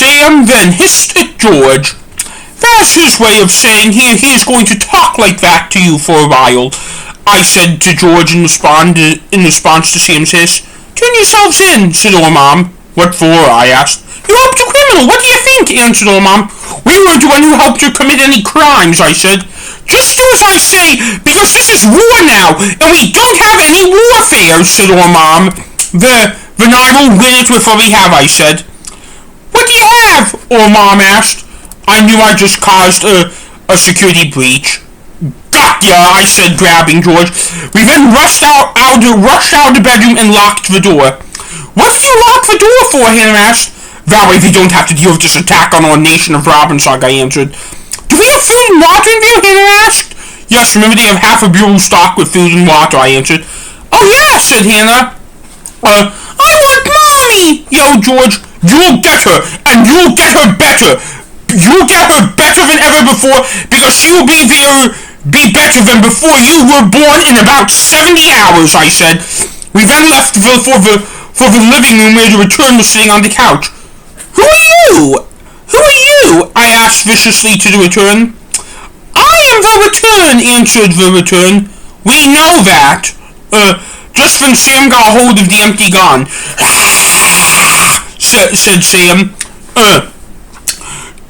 Sam then hissed at George. That's his way of saying he is going to talk like that to you for a while, I said to George in response to Sam's hiss. Turn yourselves in, said old Mom. What for? I asked. You helped a criminal. What do you think? Answered old Mom. We weren't the one who helped her commit any crimes, I said. Just do as I say, because this is war now, and we don't have any warfare, said old Mom. Then I will win it with what we have, I said. What do you have? Old Mom asked. I knew I just caused a security breach. Got ya, I said, grabbing George. We then rushed out of the bedroom and locked the door. What did you lock the door for? Hannah asked. That way they don't have to deal with this attack on our nation of Robbinsog, I answered. Do we have food and water in there? Hannah asked. Yes, remember they have half a bureau stocked with food and water, I answered. Oh yeah, said Hannah. I want Mommy, yelled George. You'll get her, and you'll get her better. You'll get her better than ever before, because she will be better than before you were born in about 70 hours, I said. We then left for the living room where the return was sitting on the couch. Who are you? Who are you? I asked viciously to the return. I am the return, answered the return. We know that. Just when Sam got hold of the empty gun. said Sam.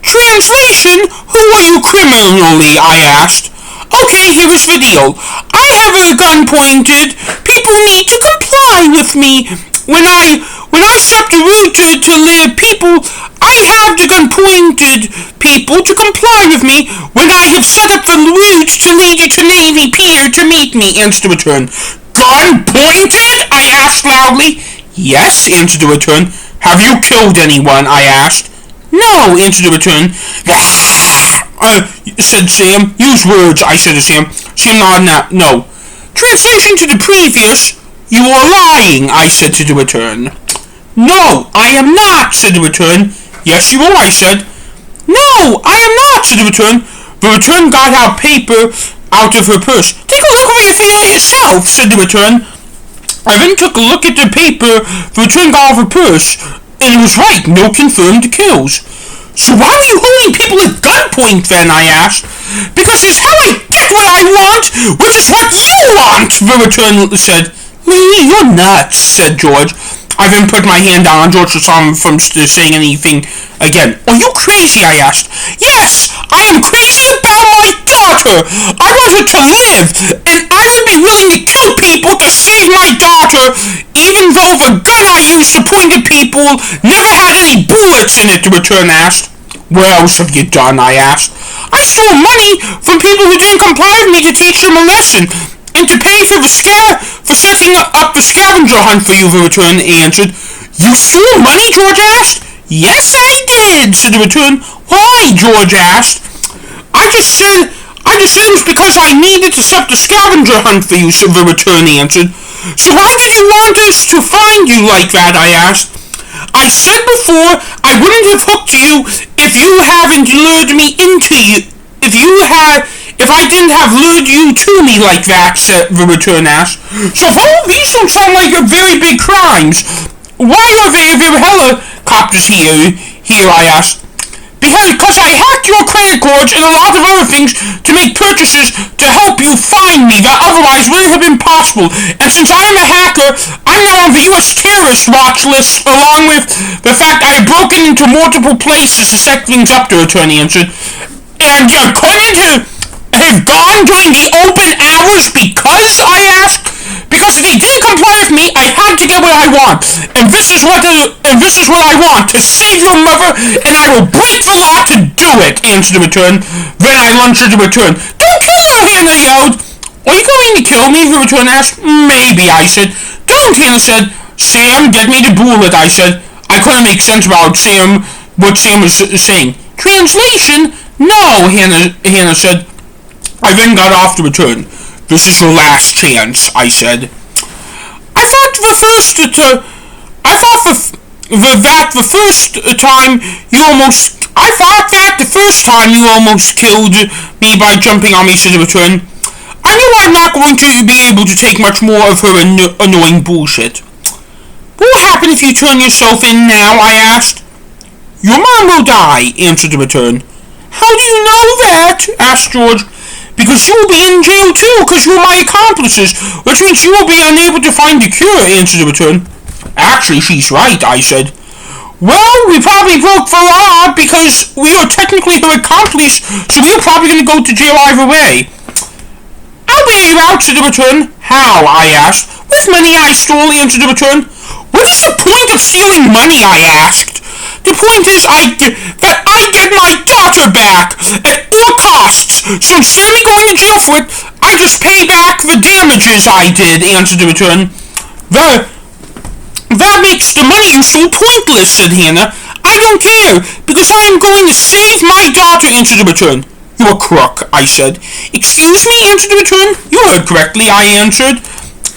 Translation, who are you criminally? I asked. Okay, here is the deal. I have a gun pointed. People need to comply with me. When I stop the route to live, people, I have the gun pointed people to comply with me when I have set up the route to lead you to Navy Pier to meet me, answered the return. Gun pointed? I asked loudly. Yes, answered the return. Have you killed anyone? I asked. No, answered the return. Said Sam. Use words, I said to Sam. Sam nodded no. Translation to the previous. You are lying, I said to the return. No, I am not, said the return. Yes, you are, I said. No, I am not, said the return. The return got out paper out of her purse. Take a look over it yourself, said the return. I then took a look at the paper the return got out of her purse, and it was right, no confirmed kills. So why are you holding people at gunpoint then, I asked. Because it's how I get what I want, which is what you want, the return said. You're nuts, said George. I then put my hand down on George to stop him from saying anything again. Are you crazy? I asked. Yes, I am crazy about my daughter. I want her to live, and I would be willing to kill people to save my daughter, even though the gun I used to point at people never had any bullets in it, the return asked. What else have you done? I asked. I stole money from people who didn't comply with me to teach them a lesson, and to pay for setting up the scavenger hunt for you, the return answered. You stole money? George asked. Yes, I did, said the return. Why? George asked. I just said it was because I needed to set up the scavenger hunt for you, the return answered. So why did you want us to find you like that? I asked. I said before I wouldn't have hooked you if you hadn't lured me into you. If I didn't have lured you to me like that, said the return asked. So these don't sound like very big crimes. Why are there helicopters here, I asked. Because I hacked your credit cards and a lot of other things to make purchases to help you find me that otherwise wouldn't have been possible. And since I am a hacker, I'm now on the U.S. terrorist watch list, along with the fact I have broken into multiple places to set things up, the attorney answered. And you're going to have gone during the open hours because, I asked? Because if they didn't comply with me, I had to get what I want. And this is what I want, to save your mother, and I will break the law to do it, answered the return. Then I lunged at the return. Don't kill her, Hannah yelled. Are you going to kill me? The return asked. Maybe, I said. Don't, Hannah said. Sam, get me the bullet, I said. I couldn't make sense about what Sam was saying. Translation? No, Hannah said. I then got off the return. This is your last chance, I said. I thought the first time you almost killed me by jumping on me, said the return. I knew I'm not going to be able to take much more of her annoying bullshit. What will happen if you turn yourself in now? I asked. Your mom will die, answered the return. How do you know that? Asked George. Because you will be in jail too, because you are my accomplices, which means you will be unable to find the cure, answered the return. Actually, she's right, I said. Well, we probably broke the law because we are technically her accomplice, so we are probably going to go to jail either way. I'll bail you out, said the return. How? I asked. With money I stole, answered the return. What is the point of stealing money? I asked. The point is that I get my daughter back at all costs, so instead of me going to jail for it, I just pay back the damages I did, answered the return. That makes the money you stole pointless, said Hannah. I don't care, because I am going to save my daughter, answered the return. You're a crook, I said. Excuse me, answered the return. You heard correctly, I answered.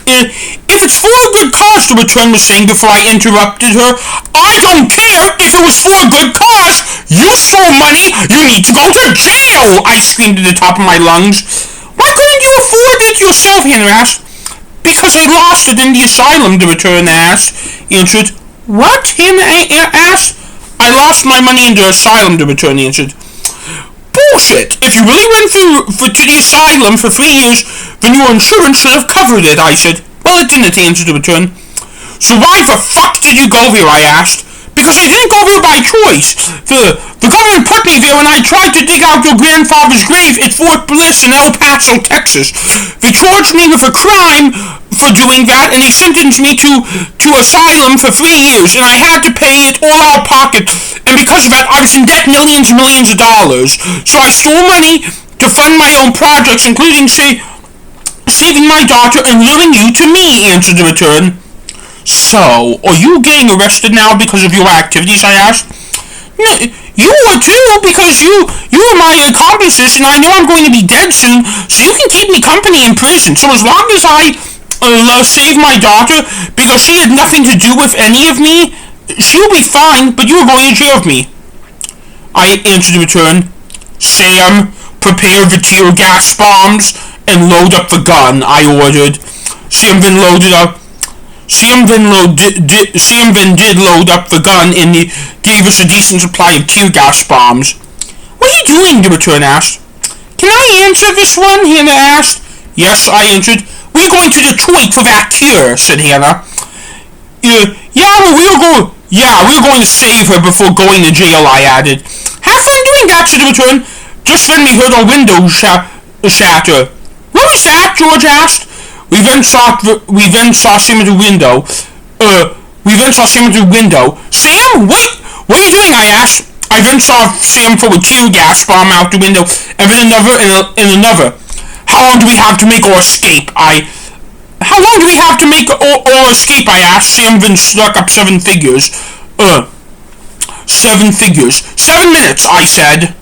If it's for a good cause, the return was saying before I interrupted her. I don't care if it was for a good cause. You stole money. You need to go to jail, I screamed at the top of my lungs. Why couldn't you afford it yourself, Hannah asked. Because I lost it in the asylum, the return answered. What? Hannah asked. I lost my money in the asylum, the return answered. Bullshit! If you really went to the asylum for 3 years, then your insurance should have covered it, I said. Well, it didn't, answered the return. So why the fuck did you go there, I asked. Because I didn't go there by choice. The government put me there when I tried to dig out your grandfather's grave at Fort Bliss in El Paso, Texas. They charged me with a crime for doing that, and they sentenced me to asylum for 3 years, and I had to pay it all out of pocket, and because of that, I was in debt millions and millions of dollars. So I stole money to fund my own projects, including, saving my daughter and luring you to me, answered the return. So, are you getting arrested now because of your activities, I asked. No, you are too, because you are my accomplices, and I know I'm going to be dead soon, so you can keep me company in prison. So as long as I save my daughter, because she had nothing to do with any of me, she'll be fine, but you are going to jail with me. I answered the return. Sam, prepare the tear gas bombs and load up the gun, I ordered. Sam then did load up the gun and gave us a decent supply of tear gas bombs. What are you doing? The return asked. Can I answer this one? Hannah asked. Yes, I answered. We're going to Detroit for that cure, said Hannah. We're going to save her before going to jail, I added. Have fun doing that, said the return. Just then we heard our window shatter. What was that? George asked. We then saw Sam at the window. Sam, wait! What are you doing? I asked. I then saw Sam throw a tear gas bomb out the window, and then another and another. How long do we have to make our escape? I asked. Sam then struck up 7 figures. 7 figures. 7 minutes, I said.